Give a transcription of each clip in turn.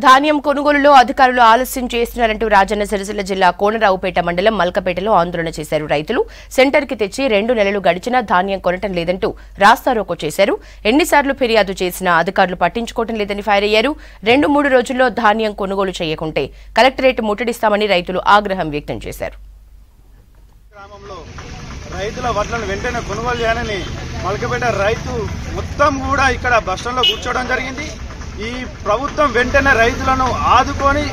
ధాన్యం కొనుగోలులో అధికారులు ఆలస్యం చేస్తున్నారంటూ రాజన్న సిరిసిల్ల జిల్లా కోనరావుపేట మండలం మల్కపేటలో ఆందోళన చేశారు రైతులు. సెంటర్కి తెచ్చి 2 నెలలు గడిచినా ధాన్యం కొనటం లేదంటూ రాస్తారోకో చేశారు. ఎన్నిసార్లు ఫిర్యాదు చేసినా అధికారులు పట్టించుకోవటం లేదని ఫైర్ అయ్యారు. 2-3 రోజుల్లో ధాన్యం కొనుగోలు చేయకుంటే కలెక్టరేట్ ముట్టడిస్తామని రైతులు ఆగ్రహం వ్యక్తం చేశారు. రైతుల వడ్లను వెంటనే కొనుగోలు చేయాలని మల్కపేట రైతు మొత్తం కూడా ఇక్కడ బస్టాండ్లో కూర్చోవడం జరిగింది. ఈ ప్రభుత్వం వెంటనే రైతులను ఆదుకొని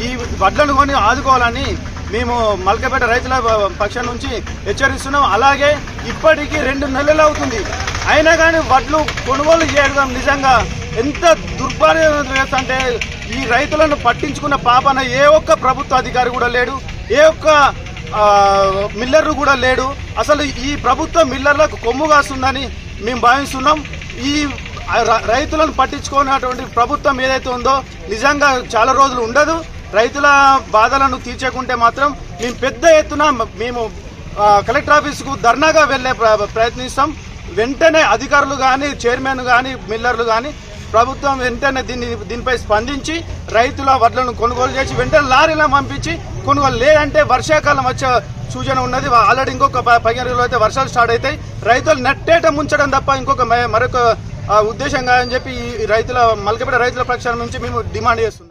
ఈ వడ్లను కొని ఆదుకోవాలని మేము మల్కపేట రైతుల పక్షం నుంచి హెచ్చరిస్తున్నాం. అలాగే ఇప్పటికీ 2 నెలలు అవుతుంది, అయినా కానీ వడ్లు కొనుగోలు చేయడం నిజంగా ఎంత దుర్భాగ్యం అంటే ఈ రైతులను పట్టించుకున్న పాపన ఏ ఒక్క ప్రభుత్వ అధికారి కూడా లేడు, ఏ ఒక్క మిల్లర్లు కూడా లేడు. అసలు ఈ ప్రభుత్వం మిల్లర్లకు కొమ్ము కాస్తుందని మేము భావిస్తున్నాం. ఈ రైతులను పట్టించుకున్నటువంటి ప్రభుత్వం ఏదైతే ఉందో నిజంగా చాలా రోజులు ఉండదు. రైతుల బాధలను తీర్చకుంటే మాత్రం మేము పెద్ద ఎత్తున మేము కలెక్టర్ ఆఫీసుకు ధర్నాగా వెళ్లే ప్రయత్నిస్తాం. వెంటనే అధికారులు కానీ, చైర్మన్ కానీ, మిల్లర్లు కానీ ప్రభుత్వం వెంటనే దీనిపై స్పందించి రైతుల వడ్లను కొనుగోలు చేసి వెంటనే లారీలను పంపించి కొనుగోలు, లేదంటే వర్షాకాలం వచ్చే సూచన ఉన్నది. ఆల్రెడీ ఇంకొక 15 రోజులు అయితే వర్షాలు స్టార్ట్ అవుతాయి. రైతులు నెట్టేట ముంచడం తప్ప ఇంకొక మరొక ఉద్దేశంగా అని చెప్పి ఈ రైతుల మల్కపేట రైతుల పక్షాల నుంచి మేము డిమాండ్ చేస్తున్నాం.